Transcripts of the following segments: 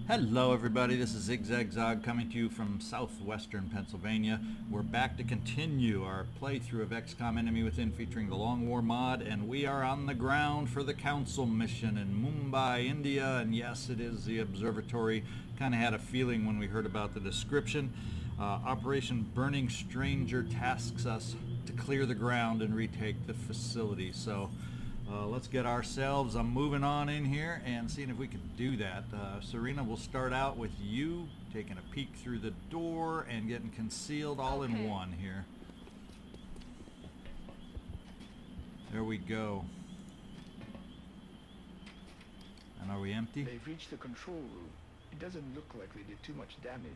Hello everybody, this is ZigZagZog coming to you from southwestern Pennsylvania. We're back to continue our playthrough of XCom Enemy Within featuring the Long War mod, and we are on the ground for the council mission in Mumbai, India, and yes, it is the Observatory. Kind of had a feeling when we heard about the description. Operation Burning Stranger tasks us to clear the ground and retake the facility. So let's get ourselves moving on in here and seeing if we can do that. Serena, will start out with you taking a peek through the door and getting concealed all in one here. There we go. And are we empty? They've reached the control room. It doesn't look like they did too much damage.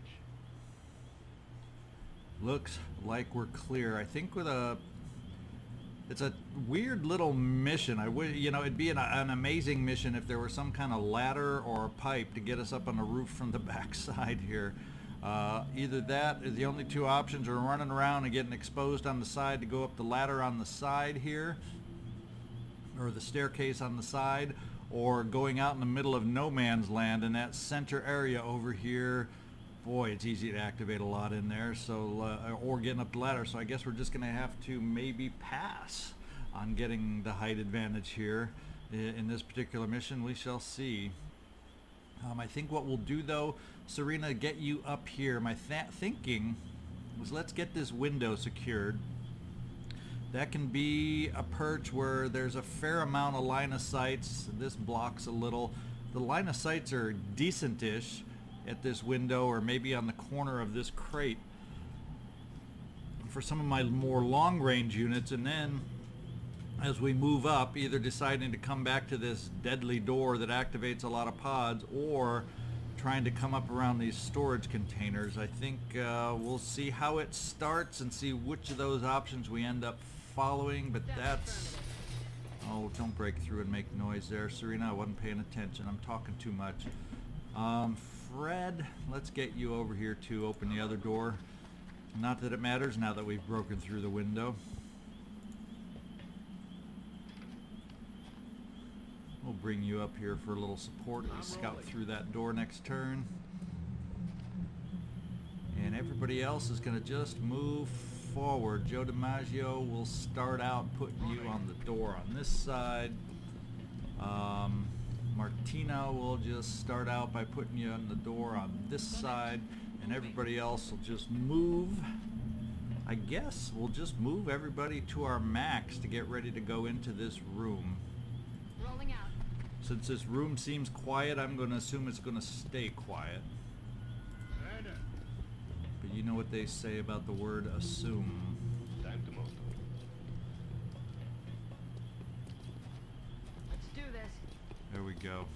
Looks like we're clear. I think with a... It's a weird little mission. I would, it'd be an amazing mission if there were some kind of ladder or a pipe to get us up on the roof from the backside here. Either that is the only two options, or running around and getting exposed on the side to go up the ladder on the side here, or the staircase on the side, or going out in the middle of no man's land in that center area over here. Boy, it's easy to activate a lot in there, so or getting up the ladder. So I guess we're just going to have to maybe pass on getting the height advantage here in this particular mission. We shall see. I think what we'll do though, Serena, get you up here. My thinking was, let's get this window secured. That can be a perch where there's a fair amount of line of sights. This blocks a little. The line of sights are decent-ish at this window, or maybe on the corner of this crate for some of my more long-range units, and then as we move up, either deciding to come back to this deadly door that activates a lot of pods, or trying to come up around these storage containers. I think we'll see how it starts and see which of those options we end up following, but that's... Oh, don't break through and make noise there, Serena. I wasn't paying attention. I'm talking too much. Fred, let's get you over here to open the other door. Not that it matters now that we've broken through the window. We'll bring you up here for a little support as we scout through that door next turn. And everybody else is going to just move forward. Joe DiMaggio will start out putting you on the door on this side. Martina will just start out by putting you on the door on this side, and everybody else will just move. I guess we'll just move everybody to our max to get ready to go into this room. Rolling out. Since this room seems quiet, I'm going to assume it's going to stay quiet. But you know what they say about the word assume. There we go.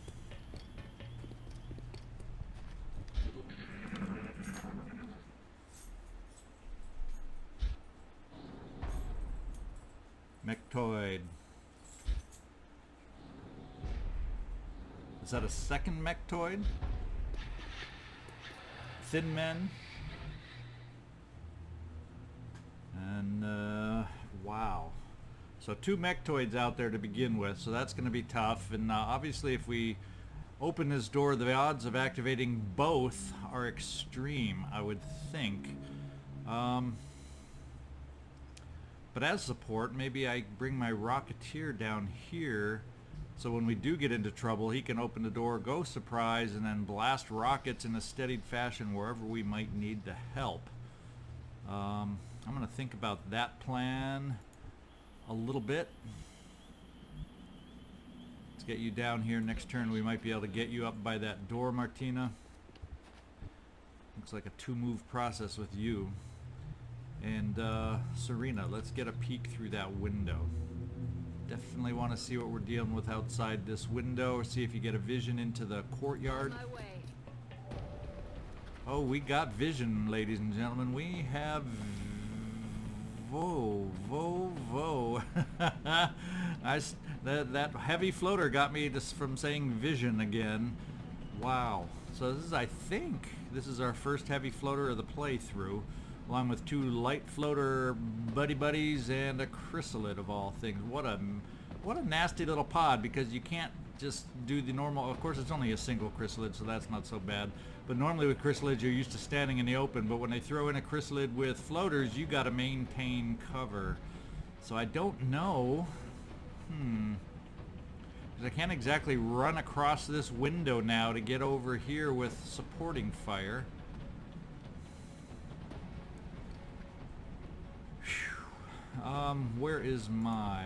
Mechtoid. Is that a second mechtoid? Thin men. And wow. So two mechtoids out there to begin with, so that's going to be tough. And obviously if we open this door, the odds of activating both are extreme, I would think. But as support, maybe I bring my Rocketeer down here, so when we do get into trouble, he can open the door, go surprise, and then blast rockets in a steadied fashion wherever we might need the help. I'm going to think about that plan a little bit. Let's get you down here. Next turn we might be able to get you up by that door, Martina. Looks like a two-move process with you. And Serena, let's get a peek through that window. Definitely want to see what we're dealing with outside this window, or see if you get a vision into the courtyard. Oh, we got vision, ladies and gentlemen. We have that heavy floater got me just from saying vision again. Wow. So this is, I think, this is our first heavy floater of the playthrough, along with 2 light floater buddies and a chrysalid of all things. What a nasty little pod, because you can't just do the normal. Of course, it's only a single chrysalid, so that's not so bad. But normally with chrysalids, you're used to standing in the open. But when they throw in a chrysalid with floaters, you got to maintain cover. So I don't know. 'Cause I can't exactly run across this window now to get over here with supporting fire. Where is my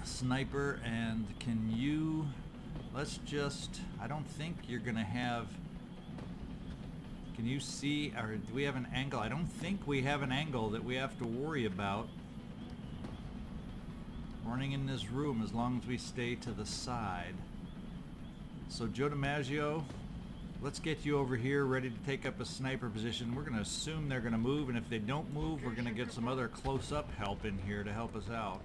sniper? And can you, let's just, I don't think you're gonna have, can you see, or do we have an angle? I don't think we have an angle that we have to worry about running in this room, as long as we stay to the side. So DiMaggio, let's get you over here ready to take up a sniper position. We're going to assume they're going to move, and if they don't move, we're going to get some other close-up help in here to help us out.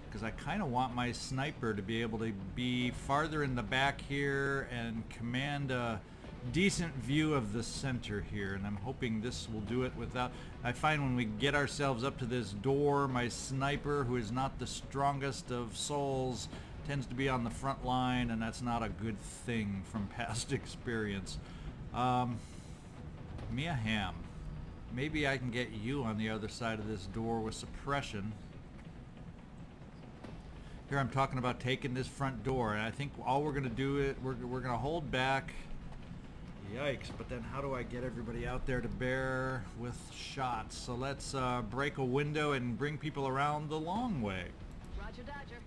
Because I kind of want my sniper to be able to be farther in the back here and command a decent view of the center here, and I'm hoping this will do it without. I find when we get ourselves up to this door, my sniper, who is not the strongest of souls, tends to be on the front line, and that's not a good thing from past experience. Mia Hamm, maybe I can get you on the other side of this door with suppression. Here I'm talking about taking this front door, and I think all we're going to do, we're going to hold back. Yikes, but then how do I get everybody out there to bear with shots? So let's break a window and bring people around the long way. Roger, Dodger.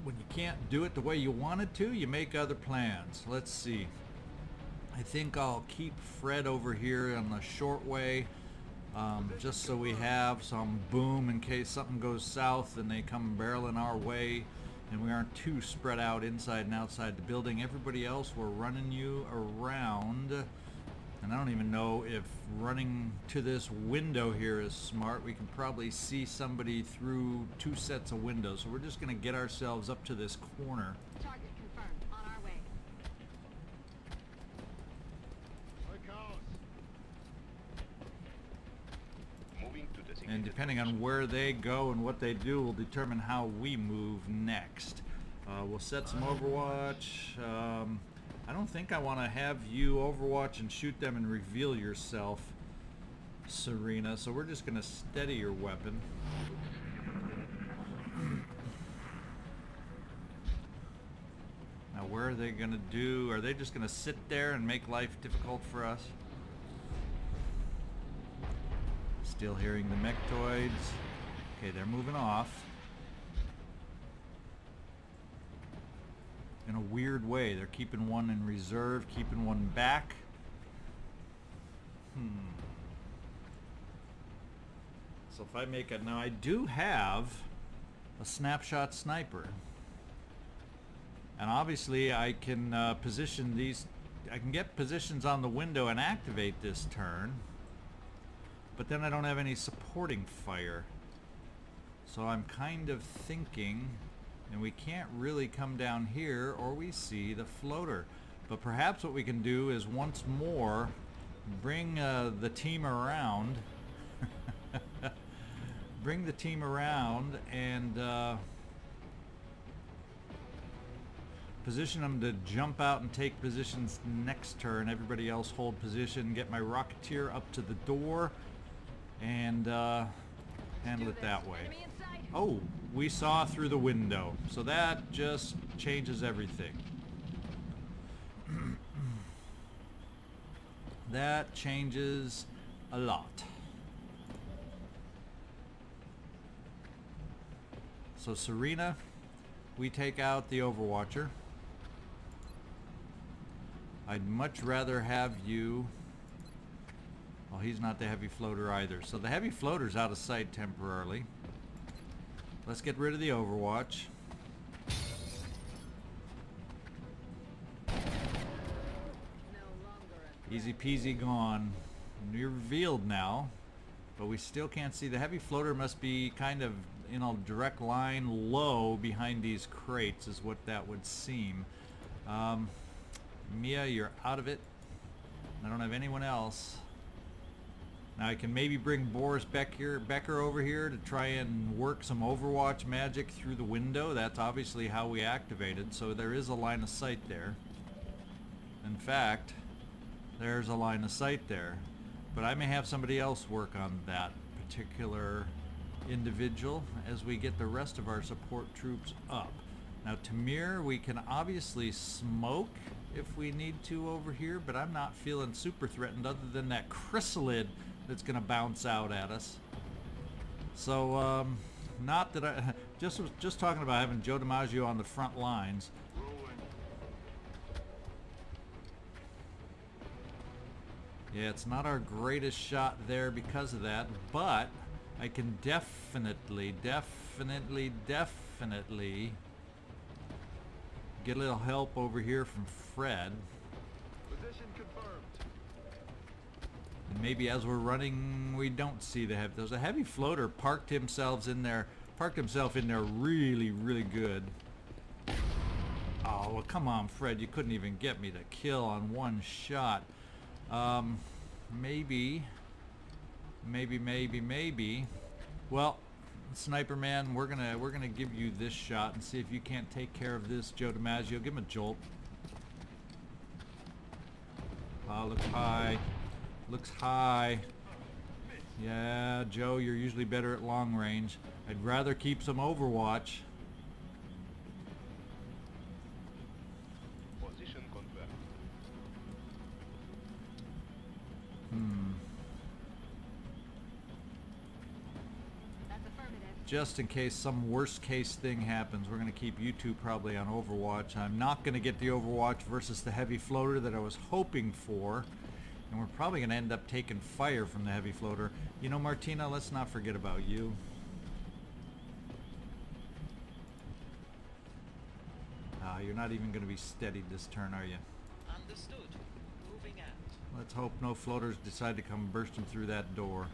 When you can't do it the way you wanted to, you make other plans. Let's see. I think I'll keep Fred over here on the short way, just so we have some boom in case something goes south and they come barreling our way. And we aren't too spread out inside and outside the building. Everybody else, we're running you around. And I don't even know if running to this window here is smart. We can probably see somebody through 2 sets of windows. So we're just going to get ourselves up to this corner. Target confirmed. On our way. And depending on where they go and what they do will determine how we move next. We'll set some Overwatch. I don't think I want to have you Overwatch and shoot them and reveal yourself, Serena. So we're just going to steady your weapon. Now where are they going to do? Are they just going to sit there and make life difficult for us? Still hearing the mechtoids. Okay, they're moving off. In a weird way. They're keeping one in reserve, keeping one back. So if I make it... Now I do have a snapshot sniper. And obviously I can position these... I can get positions on the window and activate this turn. But then I don't have any supporting fire. So I'm kind of thinking, and we can't really come down here or we see the floater. But perhaps what we can do is once more bring the team around. Bring the team around and position them to jump out and take positions next turn. Everybody else hold position. Get my Rocketeer up to the door. And handle it that way. Oh, we saw through the window. So that just changes everything. That changes a lot. So Serena, we take out the Overwatcher. I'd much rather have you... Well, he's not the heavy floater either. So the heavy floater's out of sight temporarily. Let's get rid of the Overwatch. Easy peasy gone. You're revealed now, but we still can't see. The heavy floater must be kind of in a direct line low behind these crates is what that would seem. Mia, you're out of it. I don't have anyone else. Now I can maybe bring Boris Becker over here to try and work some Overwatch magic through the window. That's obviously how we activated, so there is a line of sight there. In fact, there's a line of sight there. But I may have somebody else work on that particular individual as we get the rest of our support troops up. Now Tamir, we can obviously smoke if we need to over here, but I'm not feeling super threatened other than that chrysalid that's going to bounce out at us. So, not that I just talking about having Joe DiMaggio on the front lines. Yeah, it's not our greatest shot there because of that, but I can definitely get a little help over here from Fred. Position confirmed. And maybe as we're running, we don't see the heavy. There's a heavy floater parked himself in there really, really good. Oh, well, come on, Fred. You couldn't even get me to kill on one shot. Maybe. Well, Sniper Man, we're gonna give you this shot and see if you can't take care of this Joe DiMaggio. Give him a jolt. Looks high. Looks high. Yeah, Joe, you're usually better at long range. I'd rather keep some Overwatch. Position confirmed. That's affirmative. Just in case some worst case thing happens, we're going to keep you two probably on Overwatch. I'm not going to get the Overwatch versus the heavy floater that I was hoping for. And we're probably going to end up taking fire from the heavy floater. You know, Martina, let's not forget about you. You're not even going to be steadied this turn, are you? Understood. Moving out. Let's hope no floaters decide to come bursting through that door.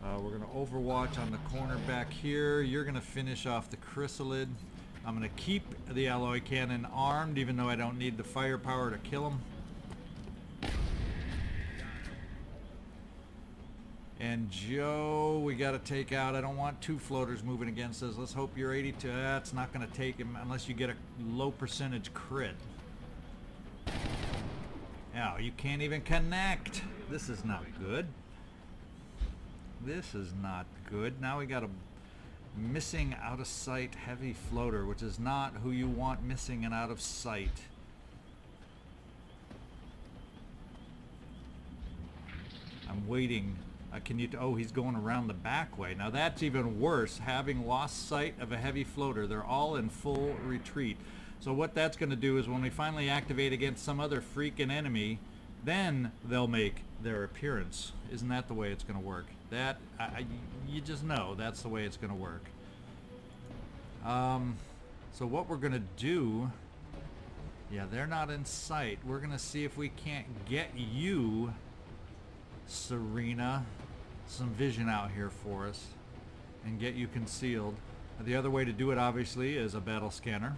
We're going to Overwatch on the corner back here. You're going to finish off the chrysalid. I'm going to keep the alloy cannon armed, even though I don't need the firepower to kill him. And Joe, we got to take out. I don't want two floaters moving against us. Let's hope you're 82. That's not going to take him unless you get a low percentage crit. Oh, you can't even connect. This is not good. This is not good. Now we got a missing out of sight heavy floater, which is not who you want missing and out of sight. I'm waiting. Oh, he's going around the back way. Now that's even worse, having lost sight of a heavy floater. They're all in full retreat. So what that's going to do is when we finally activate against some other freaking enemy, then they'll make their appearance. Isn't that the way it's going to work? That, you just know that's the way it's going to work. So what we're going to do, yeah, they're not in sight. We're going to see if we can't get you, Serena, some vision out here for us and get you concealed. The other way to do it obviously is a battle scanner.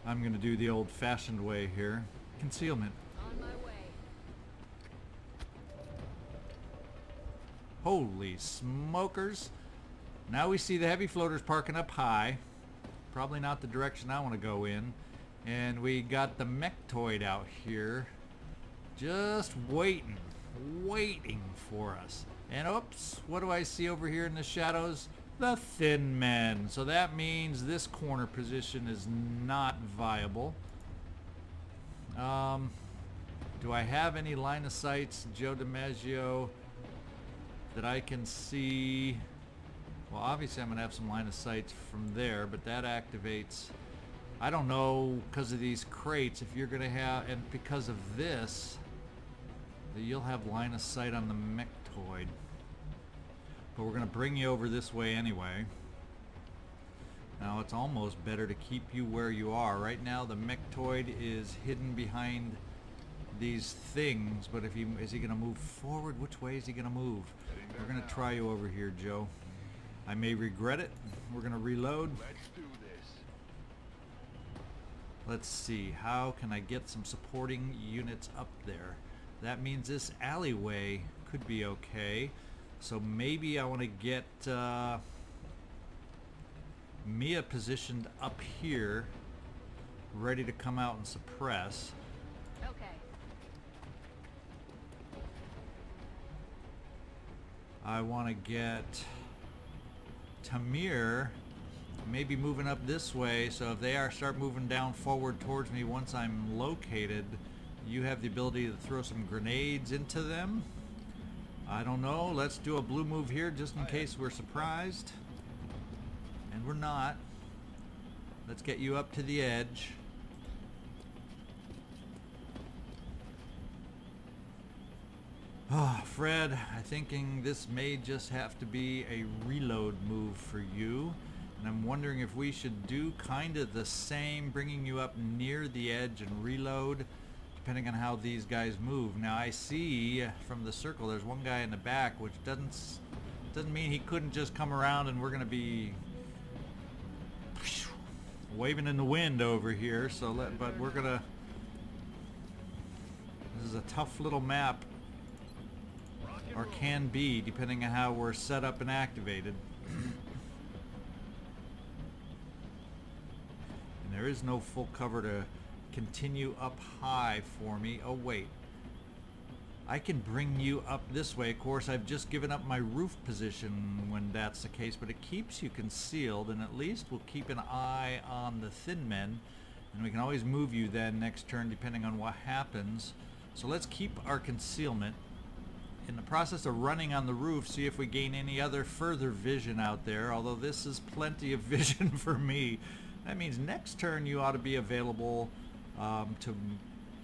I'm going to do the old-fashioned way here. Concealment. On my way. Holy smokers. Now we see the heavy floaters parking up high. Probably not the direction I want to go in. And we got the mechtoid out here just waiting for us. And oops, what do I see over here in the shadows? The thin men. So that means this corner position is not viable. Do I have any line of sights, Joe DiMaggio, that I can see? Well, obviously I'm going to have some line of sights from there, but that activates, I don't know, because of these crates, if you're going to have, and because of this, that you'll have line of sight on the mechtoid. But we're going to bring you over this way anyway. Now it's almost better to keep you where you are. Right now the mechtoid is hidden behind these things, but if is he going to move forward? Which way is he going to move? We're going to try you over here, Joe. I may regret it. We're gonna reload. Let's do this. Let's see, how can I get some supporting units up there? That means this alleyway could be okay. So maybe I want to get Mia positioned up here, ready to come out and suppress. Okay. I want to get Tamir maybe moving up this way, so if they start moving down forward towards me once I'm located, you have the ability to throw some grenades into them. I don't know. Let's do a blue move here just in case we're surprised. And we're not. Let's get you up to the edge. Oh, Fred, I'm thinking this may just have to be a reload move for you. And I'm wondering if we should do kind of the same, bringing you up near the edge and reload, depending on how these guys move. Now I see from the circle there's one guy in the back, which doesn't mean he couldn't just come around and we're going to be waving in the wind over here. So but we're going to, this is a tough little map, or can be, depending on how we're set up and activated. And there is no full cover to continue up high for me. Oh wait, I can bring you up this way. Of course, I've just given up my roof position when that's the case, but it keeps you concealed, and at least we'll keep an eye on the thin men, and we can always move you then next turn depending on what happens. So let's keep our concealment. In the process of running on the roof, see if we gain any other further vision out there, although this is plenty of vision for me. That means next turn you ought to be available to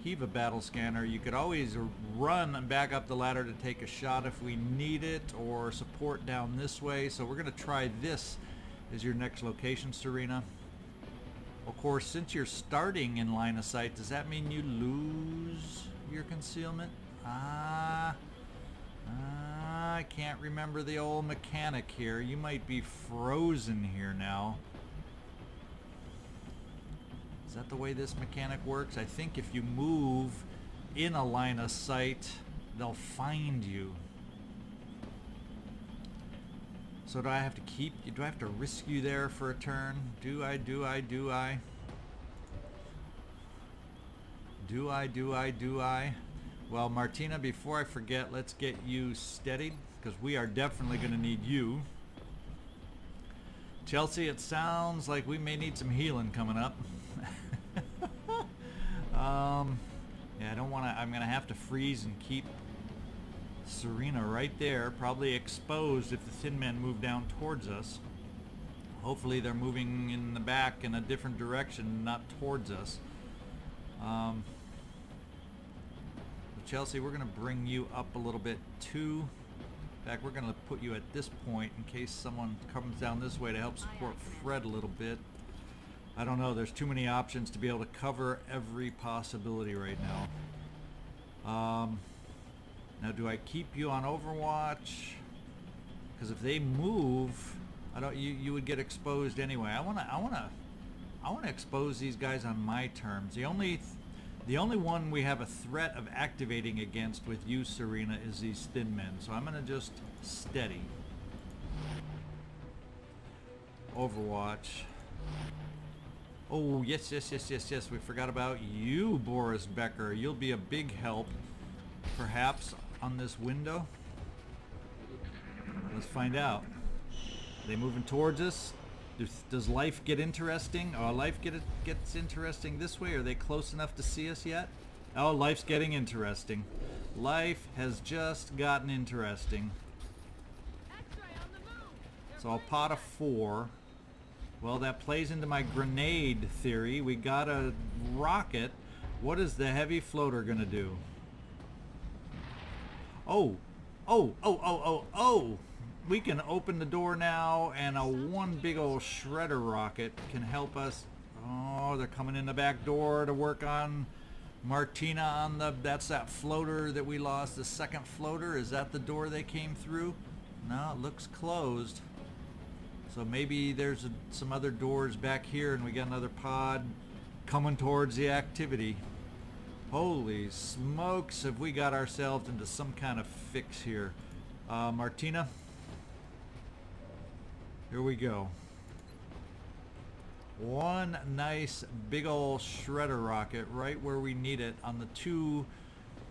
heave a battle scanner. You could always run and back up the ladder to take a shot if we need it, or support down this way. So we're going to try this as your next location, Serena. Of course, since you're starting in line of sight, does that mean you lose your concealment? I can't remember the old mechanic here. You might be frozen here now. Is that the way this mechanic works? I think if you move in a line of sight, they'll find you. So do I have to keep you? Do I have to risk you there for a turn? Do I? Well, Martina, before I forget, let's get you steadied, because we are definitely going to need you. Chelsea, it sounds like we may need some healing coming up. Yeah, I don't want to. I'm going to have to freeze and keep Serena right there, probably exposed if the thin men move down towards us. Hopefully they're moving in the back in a different direction, not towards us. Chelsea, we're going to bring you up a little bit too. In fact, we're going to put you at this point in case someone comes down this way to help support Fred a little bit. I don't know, there's too many options to be able to cover every possibility right now. Now, do I keep you on Overwatch? Because if they move, you would get exposed anyway. I want to expose these guys on my terms. The only one we have a threat of activating against with you, Serena, is these thin men. So I'm going to just steady. Overwatch. Oh, yes. We forgot about you, Boris Becker. You'll be a big help, perhaps, on this window. Let's find out. Are they moving towards us? Does life get interesting? Oh, life gets interesting this way. Are they close enough to see us yet? Oh, life's getting interesting. Life has just gotten interesting. So a pot of 4. Well, that plays into my grenade theory. We got a rocket. What is the heavy floater gonna do? Oh! We can open the door now, and one big old shredder rocket can help us. Oh, they're coming in the back door to work on Martina on that's that floater that we lost, the second floater. Is that the door they came through? No, it looks closed. So maybe there's some other doors back here and we got another pod coming towards the activity. Holy smokes, have we got ourselves into some kind of fix here. Martina, here we go. One nice big ol' shredder rocket right where we need it on the two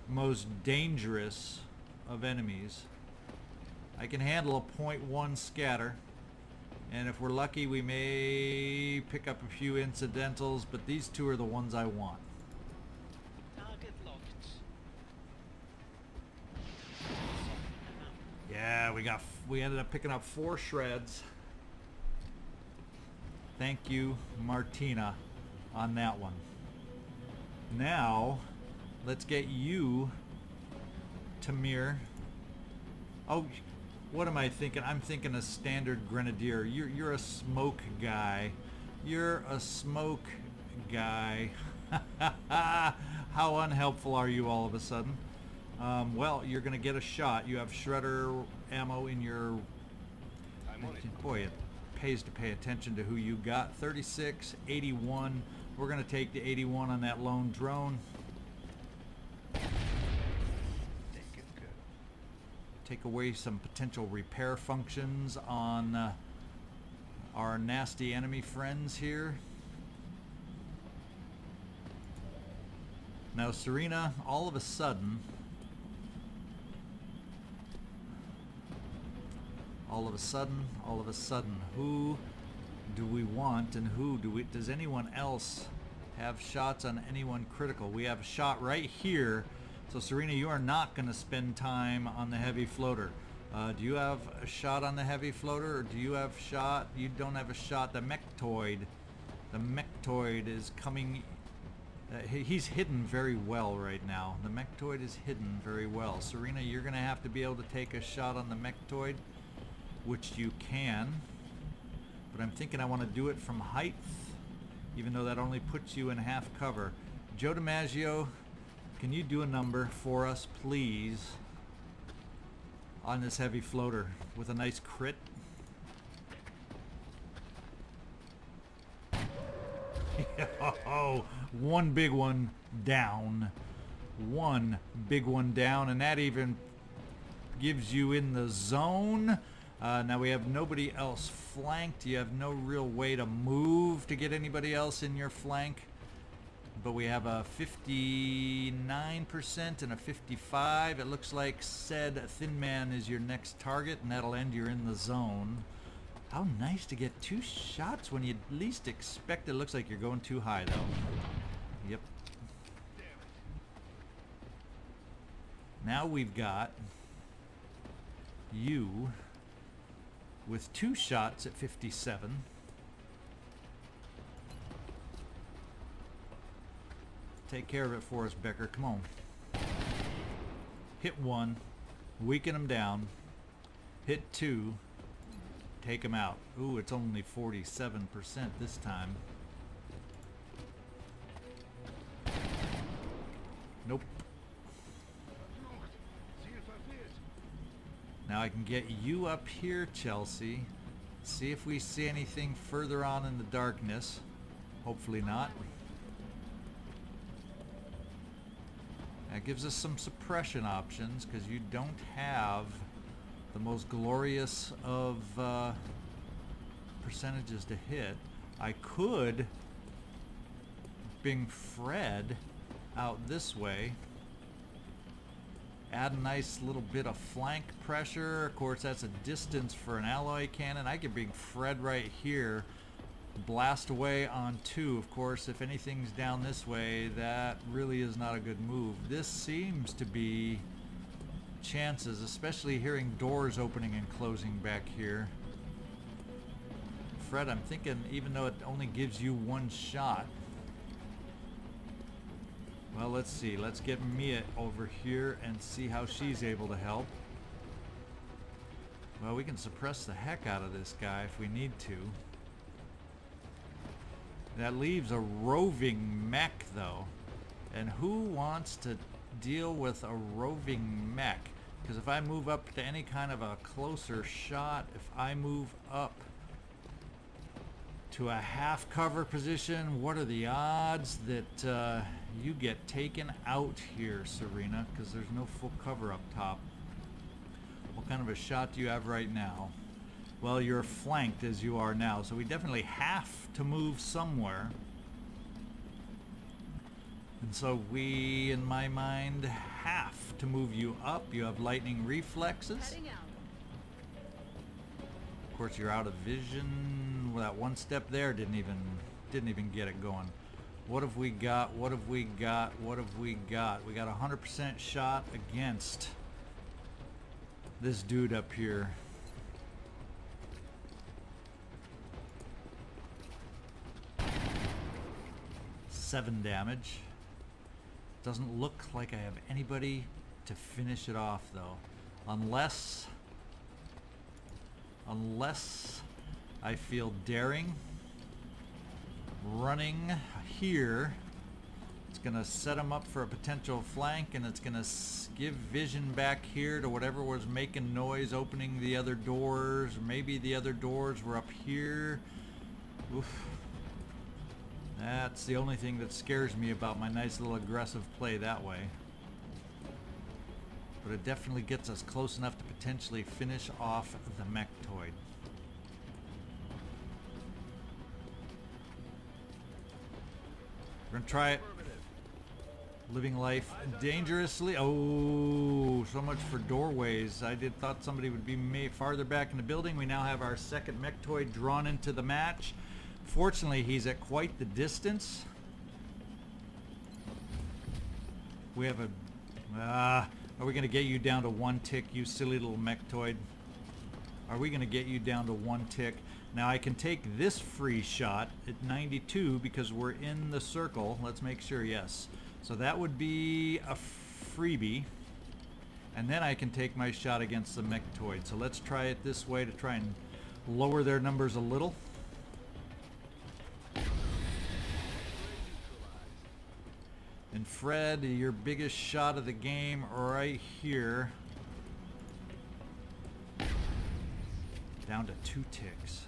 most dangerous of enemies. I can handle a .1 scatter, and if we're lucky we may pick up a few incidentals, but these two are the ones I want. Target locked. Yeah, we ended up picking up 4 shreds. Thank you, Martina, on that one. Now, let's get you, Tamir. Oh, what am I thinking? I'm thinking a standard grenadier. You're a smoke guy. You're a smoke guy. How unhelpful are you all of a sudden? Well, you're gonna get a shot. You have shredder ammo in your... I'm on it. Boy, it pays to pay attention to who you got. 36, 81. We're gonna take the 81 on that lone drone. Take it good. Take away some potential repair functions on our nasty enemy friends here. Now Serena, all of a sudden, who do we want and does anyone else have shots on anyone critical? We have a shot right here. So Serena, you are not going to spend time on the heavy floater. Do you have a shot on the heavy floater, or do you have shot? You don't have a shot. The mectoid is coming. He's hidden very well right now. The mectoid is hidden very well. Serena, you're going to have to be able to take a shot on the mectoid, which you can. But I'm thinking I want to do it from height, even though that only puts you in half cover. Joe DiMaggio, can you do a number for us, please, on this heavy floater with a nice crit? Oh, one big one down. One big one down, and that even gives you in the zone. Now we have nobody else flanked. You have no real way to move to get anybody else in your flank. But we have a 59% and a 55. It looks like said Thin Man is your next target, and that'll end you in the zone. How nice to get 2 shots when you least expect it. Looks like you're going too high, though. Yep. Now we've got you with 2 shots at 57. Take care of it for us, Becker. Come on. Hit 1. Weaken him down. Hit 2. Take him out. Ooh, it's only 47% this time. Nope. Now I can get you up here, Chelsea. See if we see anything further on in the darkness. Hopefully not. That gives us some suppression options, because you don't have the most glorious of percentages to hit. I could bring Fred out this way. Add a nice little bit of flank pressure. Of course, that's a distance for an alloy cannon. I could bring Fred right here. Blast away on 2. Of course, if anything's down this way, that really is not a good move. This seems to be chances, especially hearing doors opening and closing back here. Fred, I'm thinking, even though it only gives you 1 shot. Well, let's see. Let's get Mia over here and see how she's able to help. Well, we can suppress the heck out of this guy if we need to. That leaves a roving mech, though. And who wants to deal with a roving mech? Because if I move up to any kind of a closer shot, if I move up to a half cover position. What are the odds that you get taken out here, Serena? Because there's no full cover up top. What kind of a shot do you have right now? Well, you're flanked as you are now, so we definitely have to move somewhere. And so we, in my mind, have to move you up. You have lightning reflexes. Heading out. Of course, you're out of vision. Well, that one step there didn't even get it going. What have we got? What have we got? What have we got? We got a 100% shot against this dude up here. 7 damage. Doesn't look like I have anybody to finish it off though. Unless I feel daring. Running here. It's gonna set him up for a potential flank, and it's gonna give vision back here to whatever was making noise opening the other doors. Maybe the other doors were up here. Oof. That's the only thing that scares me about my nice little aggressive play that way. But it definitely gets us close enough to potentially finish off the mechtoid. We're gonna try it. Living life dangerously. Oh, so much for doorways. I thought somebody would be farther back in the building. We now have our second mechtoid drawn into the match. Fortunately, he's at quite the distance. We have a... are we going to get you down to 1 tick, you silly little mechtoid? Are we going to get you down to 1 tick? Now, I can take this free shot at 92 because we're in the circle. Let's make sure, yes. So that would be a freebie. And then I can take my shot against the mechtoid. So let's try it this way to try and lower their numbers a little. And Fred, your biggest shot of the game right here. Down to 2 ticks.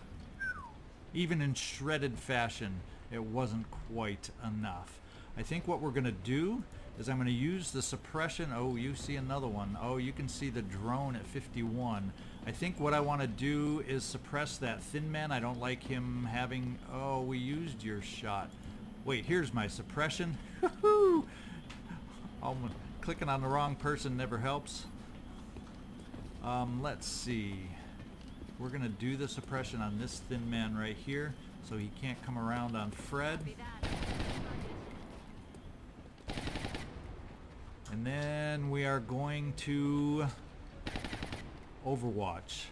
Even in shredded fashion, it wasn't quite enough. I think what we're going to do is I'm going to use the suppression. Oh, you see another one. Oh, you can see the drone at 51. I think what I want to do is suppress that thin man. I don't like him having... Oh, we used your shot. Wait, here's my suppression. Woohoo! Clicking on the wrong person never helps. Let's see. We're going to do the suppression on this thin man right here, so he can't come around on Fred. Copy that. And then we are going to Overwatch.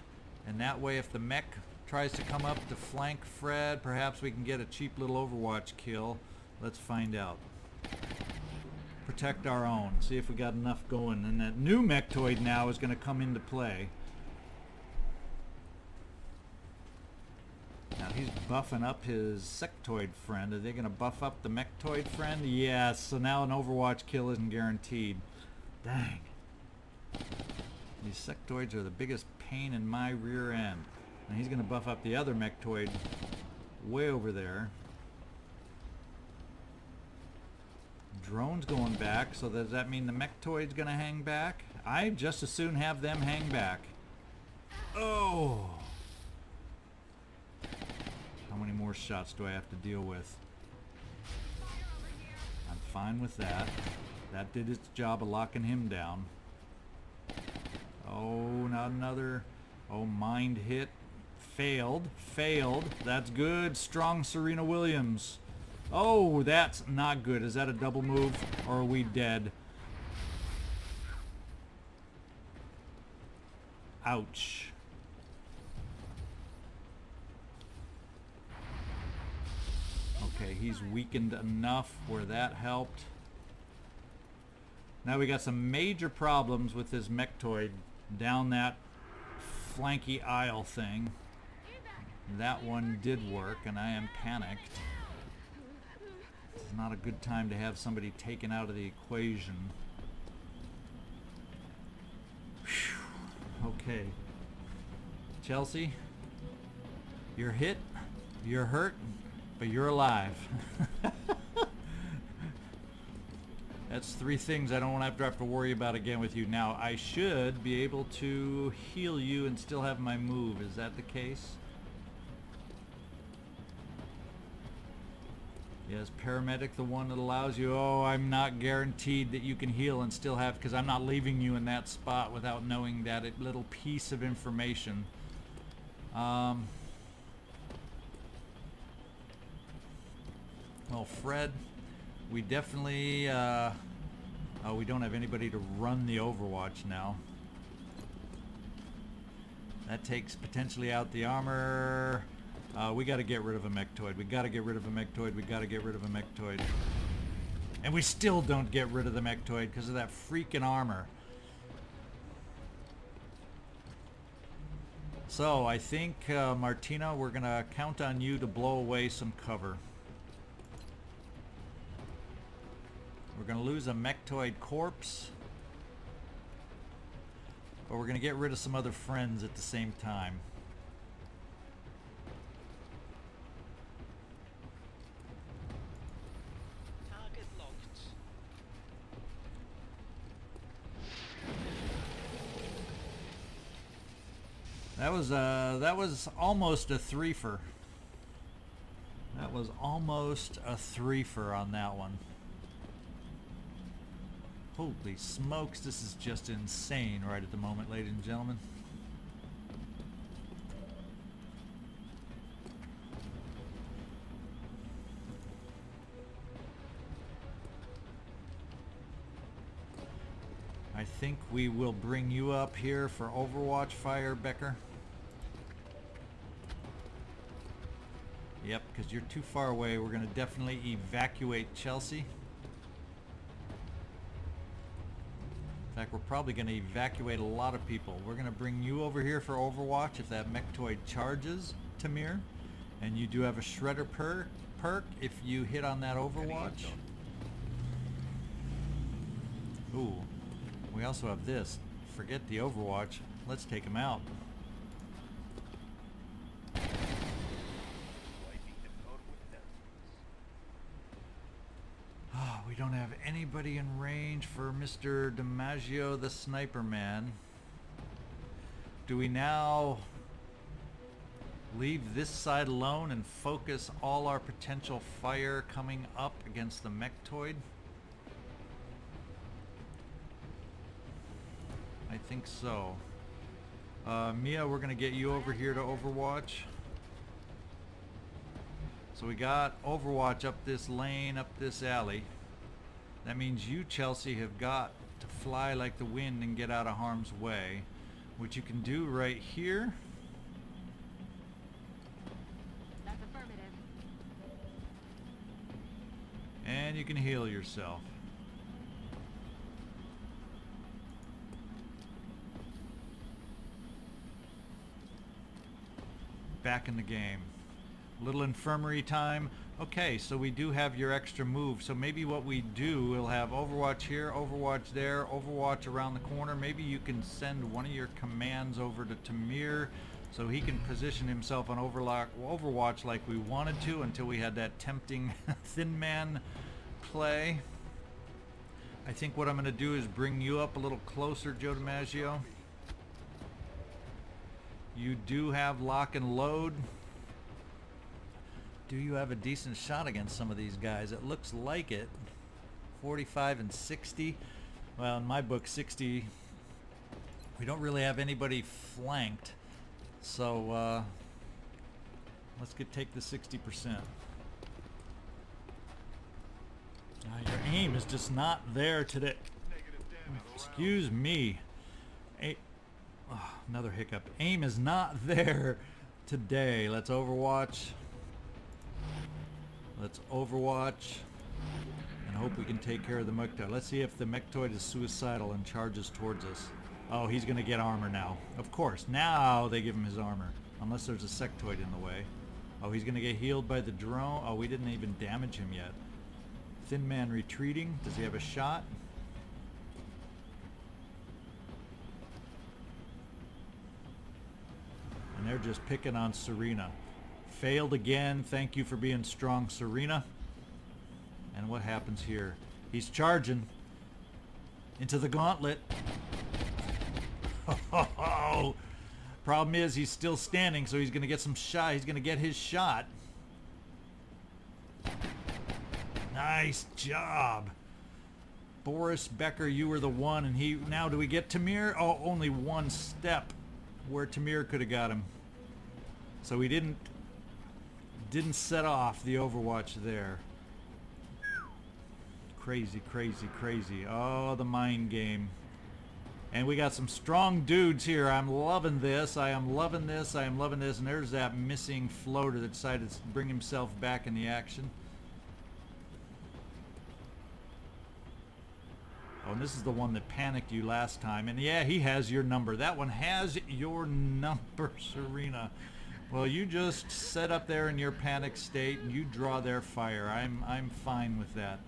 And that way, if the mech tries to come up to flank Fred, perhaps we can get a cheap little Overwatch kill. Let's find out. Protect our own. See if we got enough going. And that new mechtoid now is going to come into play. Now he's buffing up his sectoid friend. Are they going to buff up the mechtoid friend? Yes. So now an Overwatch kill isn't guaranteed. Dang. These sectoids are the biggest pain in my rear end. And he's going to buff up the other mechtoid way over there. Drone's going back, so does that mean the mechtoid's going to hang back? I'd just as soon have them hang back. Oh! How many more shots do I have to deal with? I'm fine with that. That did its job of locking him down. Oh, not another. Oh, mind hit. Failed. Failed. That's good. Strong Serena Williams. Oh, that's not good. Is that a double move, or are we dead? Ouch. Okay, he's weakened enough where that helped. Now we got some major problems with this mechtoid down that flanky aisle thing. That one did work, and I am panicked. It's not a good time to have somebody taken out of the equation. Whew. Okay. Chelsea, you're hit. You're hurt, but you're alive. That's 3 things I don't have to worry about again with you. Now, I should be able to heal you and still have my move. Is that the case? Yes, paramedic, the one that allows you. Oh, I'm not guaranteed that you can heal and still have, because I'm not leaving you in that spot without knowing that little piece of information. Well, Fred, we definitely, oh, we don't have anybody to run the Overwatch now. That takes potentially out the armor. We got to get rid of a mectoid. We got to get rid of a mectoid. We got to get rid of a mectoid. And we still don't get rid of the mectoid because of that freaking armor. So I think, Martina, we're going to count on you to blow away some cover. We're going to lose a mectoid corpse. But we're going to get rid of some other friends at the same time. Target locked. That was almost a threefer. That was almost a threefer on that one. Holy smokes, this is just insane right at the moment, ladies and gentlemen. I think we will bring you up here for Overwatch fire, Becker. Yep, because you're too far away. We're going to definitely evacuate Chelsea. In fact, we're probably going to evacuate a lot of people. We're going to bring you over here for Overwatch if that mectoid charges, Tamir. And you do have a shredder perk if you hit on that Overwatch. Ooh, we also have this. Forget the Overwatch. Let's take him out. We don't have anybody in range for Mr. DiMaggio, the sniper man. Do we now leave this side alone and focus all our potential fire coming up against the mectoid? I think so. Mia, we're going to get you over here to Overwatch. So we got Overwatch up this lane, up this alley. That means you, Chelsea, have got to fly like the wind and get out of harm's way, which you can do right here. That's affirmative. And you can heal yourself. Back in the game. Little infirmary time. Okay, so we do have your extra move. So maybe what we do, we'll have Overwatch here, Overwatch there, Overwatch around the corner. Maybe you can send one of your commands over to Tamir so he can position himself on Overwatch like we wanted to until we had that tempting thin man play. I think what I'm going to do is bring you up a little closer, Joe DiMaggio. You do have lock and load. Do you have a decent shot against some of these guys? It looks like it. 45 and 60. Well, in my book, 60. We don't really have anybody flanked. So, let's take the 60%. Your aim is just not there today. Excuse me. Another hiccup. Aim is not there today. Let's Overwatch. Let's Overwatch and hope we can take care of the mectoid. Let's see if the mectoid is suicidal and charges towards us. Oh, he's going to get armor now. Of course. Now they give him his armor. Unless there's a sectoid in the way. Oh, he's going to get healed by the drone. Oh, we didn't even damage him yet. Thin man retreating. Does he have a shot? And they're just picking on Serena. Failed again. Thank you for being strong, Serena. And what happens here? He's charging into the gauntlet. Oh, problem is he's still standing, so he's going to get some shot. He's going to get his shot. Nice job. Boris, Becker, you were the one, and he... Now, do we get Tamir? Oh, only one step where Tamir could have got him. So we didn't set off the Overwatch there. Crazy, crazy, crazy. Oh, the mind game. And we got some strong dudes here. I'm loving this. I am loving this. I am loving this. And there's that missing floater that decided to bring himself back in the action. Oh, and this is the one that panicked you last time. And yeah, he has your number. That one has your number, Serena. Well, you just set up there in your panic state and you draw their fire. I'm fine with that.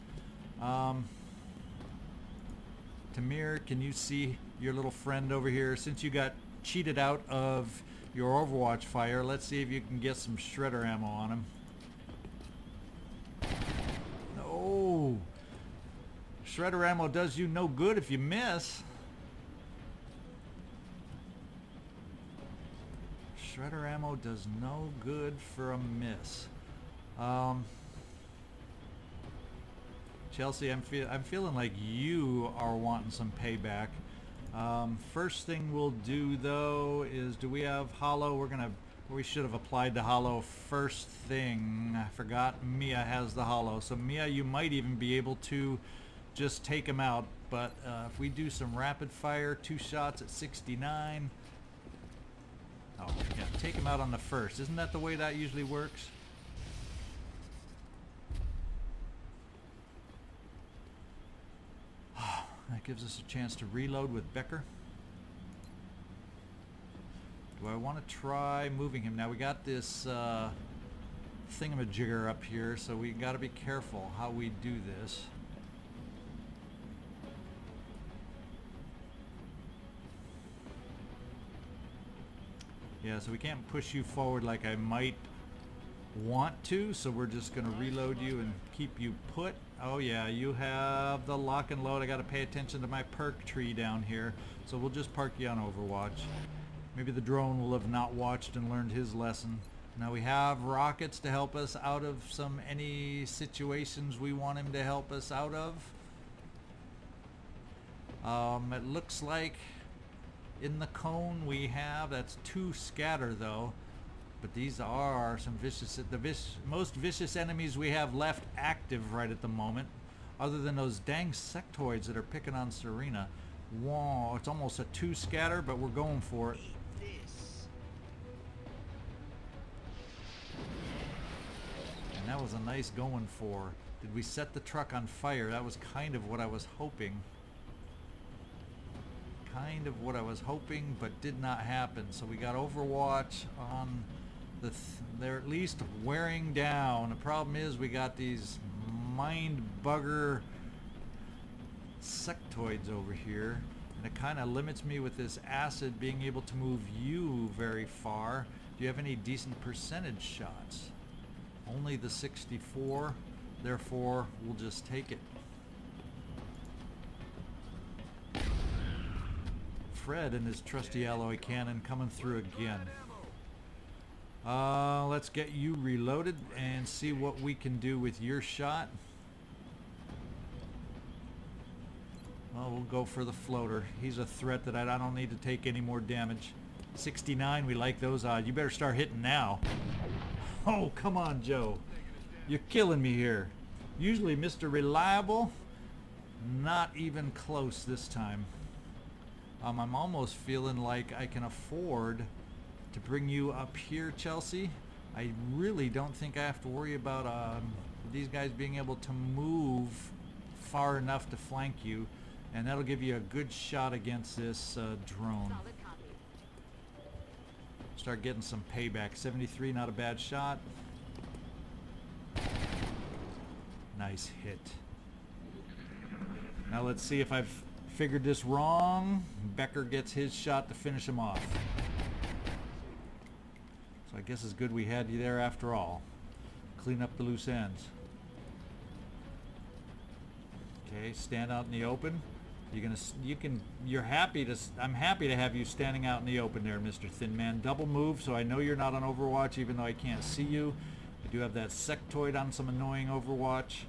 Tamir, can you see your little friend over here? Since you got cheated out of your Overwatch fire, let's see if you can get some shredder ammo on him. No! Shredder ammo does you no good if you miss. Shredder ammo does no good for a miss. Chelsea, I'm feeling like you are wanting some payback. First thing we'll do though is, do we have hollow? We should have applied the hollow first thing. I forgot Mia has the hollow. So Mia, you might even be able to just take him out. But if we do some rapid fire, 2 shots at 69. Oh yeah, take him out on the first. Isn't that the way that usually works? That gives us a chance to reload with Becker. Do I want to try moving him? Now we got this thingamajigger up here, so we got to be careful how we do this. Yeah, so we can't push you forward like I might want to, so we're just going to reload you and keep you put. Oh yeah, you have the lock and load. I got to pay attention to my perk tree down here, so we'll just park you on Overwatch. Maybe the drone will have not watched and learned his lesson. Now we have rockets to help us out of any situations we want him to help us out of. It looks like in the cone we have, that's 2 scatter though. But these are some most vicious enemies we have left active right at the moment, other than those dang sectoids that are picking on Serena. Whoa, it's almost a 2 scatter, but we're going for it. And that was a nice going for. Did we set the truck on fire? That was kind of what I was hoping. Kind of what I was hoping, but did not happen. So we got Overwatch on... they're at least wearing down. The problem is we got these mind bugger sectoids over here, and it kind of limits me with this acid being able to move you very far. Do you have any decent percentage shots? Only the 64, therefore we'll just take it. Fred and his trusty alloy cannon coming through again. Let's get you reloaded and see what we can do with your shot. Well, we'll go for the floater. He's a threat that I don't need to take any more damage. 69, we like those odds. You better start hitting now. Oh, come on, Joe. You're killing me here. Usually Mr. Reliable, not even close this time. I'm almost feeling like I can afford to bring you up here, Chelsea. I really don't think I have to worry about these guys being able to move far enough to flank you, and that'll give you a good shot against this drone. Solid copy. Start getting some payback. 73, not a bad shot. Nice hit. Now let's see if I've figured this wrong. Becker gets his shot to finish him off. So I guess it's good we had you there after all. Clean up the loose ends. Okay, stand out in the open. I'm happy to have you standing out in the open there, Mr. Thin Man. Double move, so I know you're not on Overwatch, even though I can't see you. I do have that sectoid on some annoying Overwatch.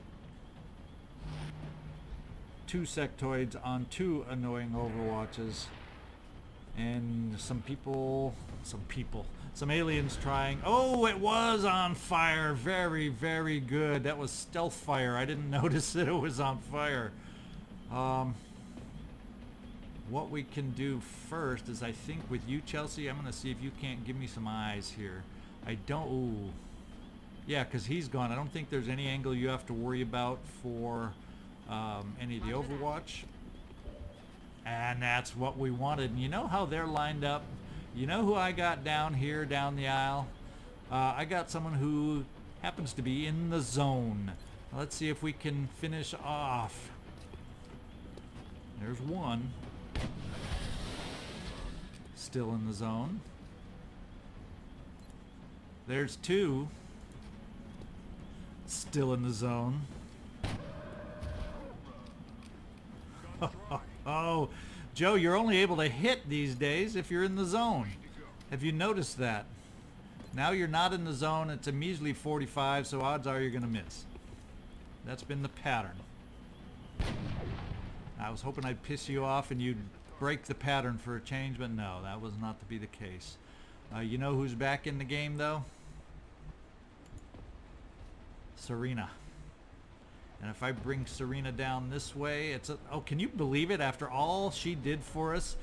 2 sectoids on 2 annoying Overwatches. And some aliens trying. Oh, it was on fire. Very, very good. That was stealth fire. I didn't notice that it was on fire. What we can do first is, I think with you, Chelsea, I'm going to see if you can't give me some eyes here. I don't... Ooh. Yeah, because he's gone. I don't think there's any angle you have to worry about for any of the Overwatch. And that's what we wanted. And you know how they're lined up? You know who I got down here, down the aisle? I got someone who happens to be in the zone. Let's see if we can finish off. There's one. Still in the zone. There's 2. Still in the zone. Oh, Joe, you're only able to hit these days if you're in the zone. Have you noticed that? Now you're not in the zone. It's a measly 45, so odds are you're going to miss. That's been the pattern. I was hoping I'd piss you off and you'd break the pattern for a change, but no, that was not to be the case. You know who's back in the game, though? Serena. And if I bring Serena down this way, it's a... Oh, can you believe it? After all she did for us,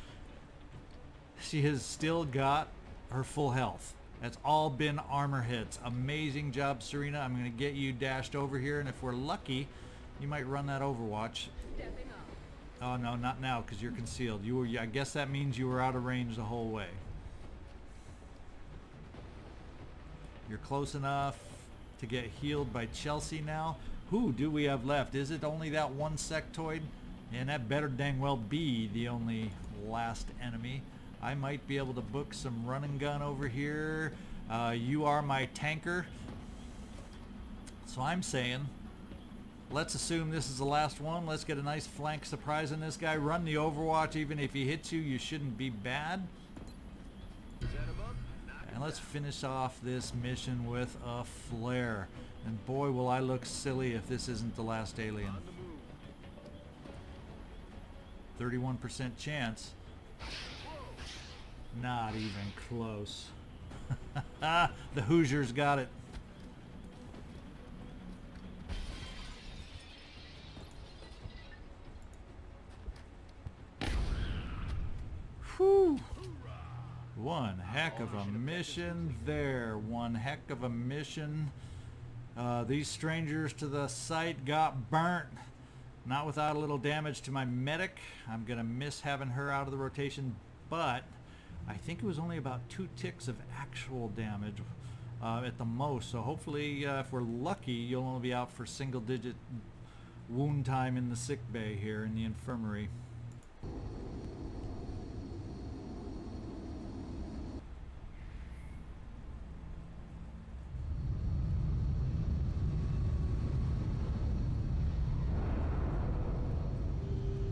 she has still got her full health. That's all been armor hits. Amazing job, Serena. I'm going to get you dashed over here, and if we're lucky, you might run that Overwatch. Oh, no, not now, because you're concealed. I guess that means you were out of range the whole way. You're close enough to get healed by Chelsea now. Who do we have left? Is it only that one sectoid? And that better dang well be the only last enemy. I might be able to book some run and gun over here. You are my tanker. So I'm saying, let's assume this is the last one. Let's get a nice flank surprise on this guy. Run the Overwatch. Even if he hits you, you shouldn't be bad. And let's finish off this mission with a flare. And boy, will I look silly if this isn't the last alien. 31% chance. Not even close. The Hoosiers got it. Whew. One heck of a mission there. One heck of a mission. These strangers to the site got burnt. Not without a little damage to my medic. I'm going to miss having her out of the rotation, but I think it was only about 2 ticks of actual damage at the most. So hopefully, if we're lucky, you'll only be out for single-digit wound time in the sick bay here in the infirmary.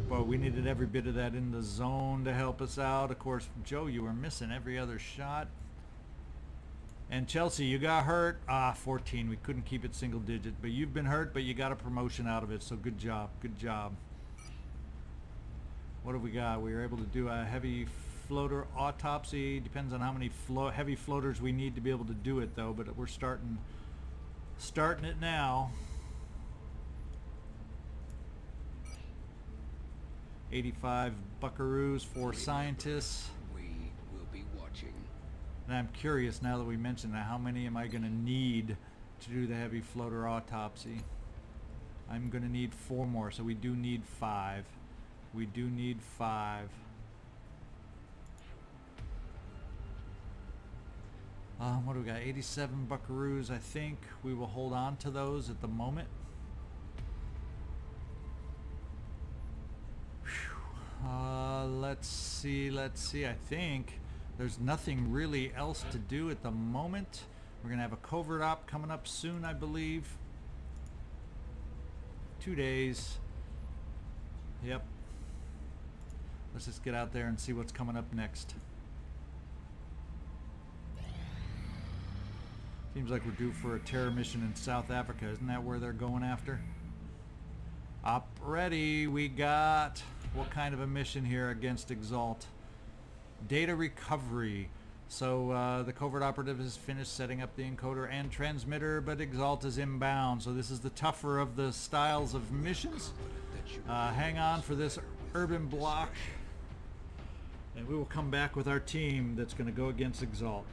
But we needed every bit of that in the zone to help us out. Of course, Joe, you were missing every other shot. And Chelsea, you got hurt. 14. We couldn't keep it single digit. But you've been hurt, but you got a promotion out of it. So good job. Good job. What have we got? We were able to do a heavy floater autopsy. Depends on how many heavy floaters we need to be able to do it, though. But we're starting it now. 85 buckaroos for scientists. We will be watching. And I'm curious, now that we mentioned that, how many am I going to need to do the heavy floater autopsy? I'm going to need 4 more, so we do need 5. We do need 5. What do we got? 87 buckaroos. I think we will hold on to those at the moment. Let's see. I think There's nothing really else to do at the moment. We're going to have a covert op coming up soon, I believe. 2 days. Yep. Let's just get out there and see what's coming up next. Seems like we're due for a terror mission in South Africa. Isn't that where they're going after? Op ready. We got... What kind of a mission here against Exalt? Data recovery. So the covert operative has finished setting up the encoder and transmitter, but Exalt is inbound. So this is the tougher of the styles of missions. Hang on for this urban block. And we will come back with our team that's going to go against Exalt.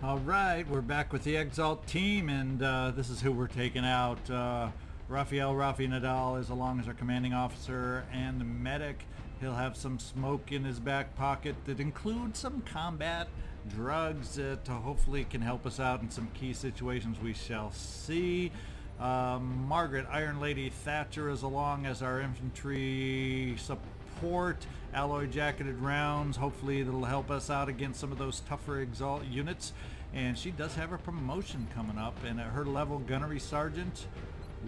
Alright, we're back with the Exalt team, and this is who we're taking out. Rafi Nadal is along as our commanding officer and the medic. He'll have some smoke in his back pocket that includes some combat drugs that hopefully can help us out in some key situations we shall see. Margaret, Iron Lady Thatcher is along as our infantry support. Alloy jacketed rounds. Hopefully that'll help us out against some of those tougher Exalt units. And she does have a promotion coming up, and at her level, Gunnery Sergeant,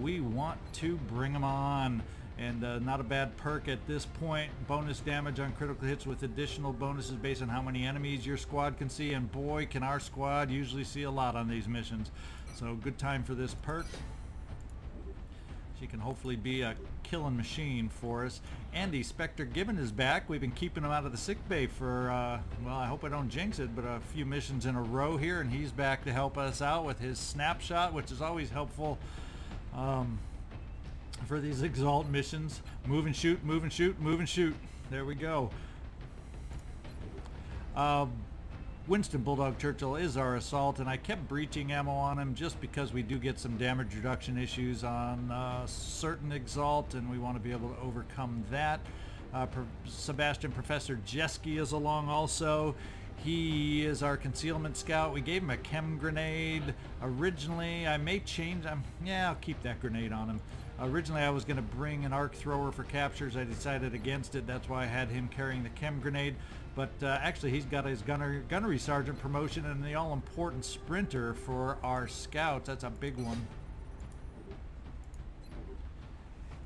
we want to bring them on. And not a bad perk at this point. Bonus damage on critical hits with additional bonuses based on how many enemies your squad can see. And boy, can our squad usually see a lot on these missions. So good time for this perk. She can hopefully be a killing machine for us. Andy Spectre Gibbon is back. We've been keeping him out of the sick bay for, well, I hope I don't jinx it, but a few missions in a row here. And he's back to help us out with his snapshot, which is always helpful. For these Exalt missions. Move and shoot, move and shoot, move and shoot. There we go. Winston Bulldog Churchill is our assault, and I kept breaching ammo on him just because we do get some damage reduction issues on certain Exalt, and we want to be able to overcome that. Sebastian Professor Jeski is along also. He is our concealment scout. We gave him a chem grenade. Originally, I may change. Yeah, I'll keep that grenade on him. Originally, I was going to bring an arc thrower for captures. I decided against it. That's why I had him carrying the chem grenade. But actually, he's got his gunnery sergeant promotion and the all-important sprinter for our scouts. That's a big one.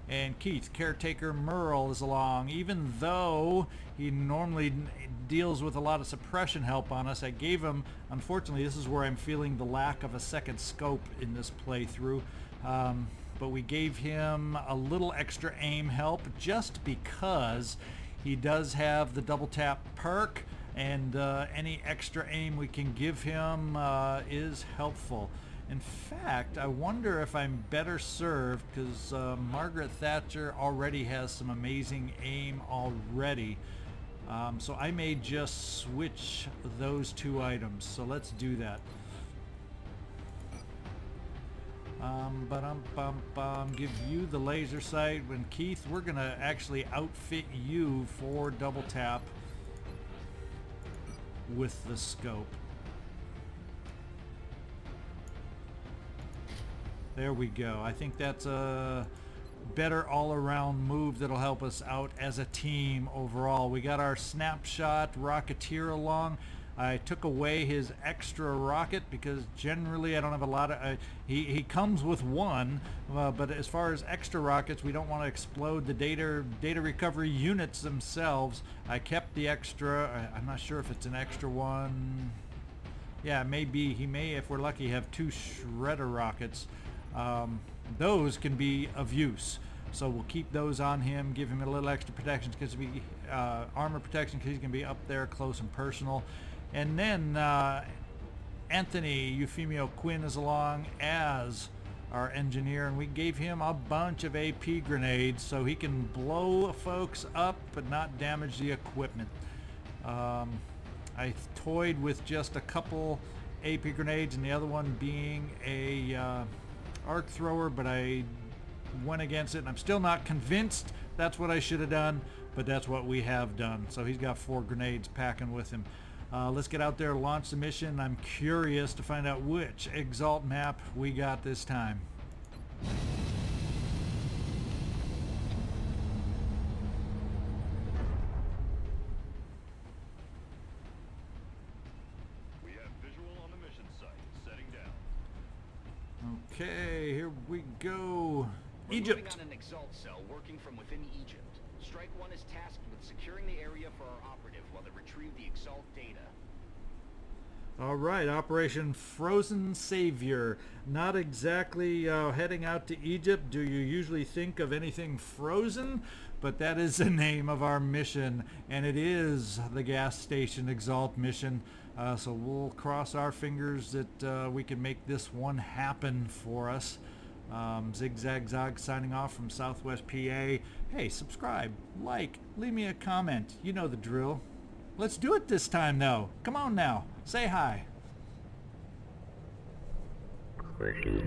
And Keith, Caretaker Merle, is along. Even though he normally deals with a lot of suppression help on us, I gave him, unfortunately, this is where I'm feeling the lack of a second scope in this playthrough. But we gave him a little extra aim help just because he does have the double tap perk, and any extra aim we can give him is helpful. In fact, I wonder if I'm better served because Margaret Thatcher already has some amazing aim already. So I may just switch those two items. So let's do that. Give you the laser sight. And Keith, we're going to actually outfit you for double tap with the scope. There we go. I think that's a better all-around move that'll help us out as a team overall. We got our snapshot Rocketeer along. I took away his extra rocket because generally I don't have a lot of... he comes with one, but as far as extra rockets, we don't want to explode the data recovery units themselves. I kept the extra. I'm not sure if it's an extra one. Yeah, maybe. He may, if we're lucky, have 2 shredder rockets. Those can be of use. So we'll keep those on him, give him a little extra protection because we armor protection because he's going to be up there close and personal. And then Anthony Euphemio Quinn is along as our engineer, and we gave him a bunch of AP grenades so he can blow folks up but not damage the equipment. I toyed with just a couple AP grenades and the other one being a arc thrower, but I went against it, and I'm still not convinced that's what I should have done, but that's what we have done. So he's got 4 grenades packing with him. Let's get out there, launch the mission. I'm curious to find out which Exalt map we got this time. Okay, here we go. We're Egypt. moving on an Exalt cell working from within Egypt. Strike 1 is tasked with securing the area for our operative while they retrieve the Exalt data. All right, Operation Frozen Savior. Not exactly heading out to Egypt. Do you usually think of anything frozen? But that is the name of our mission, and it is the gas station Exalt mission. So we'll cross our fingers that we can make this one happen for us. ZigZagZog signing off from Southwest PA. Hey, subscribe, like, leave me a comment. You know the drill. Let's do it this time, though. Come on now. Say hi. Question.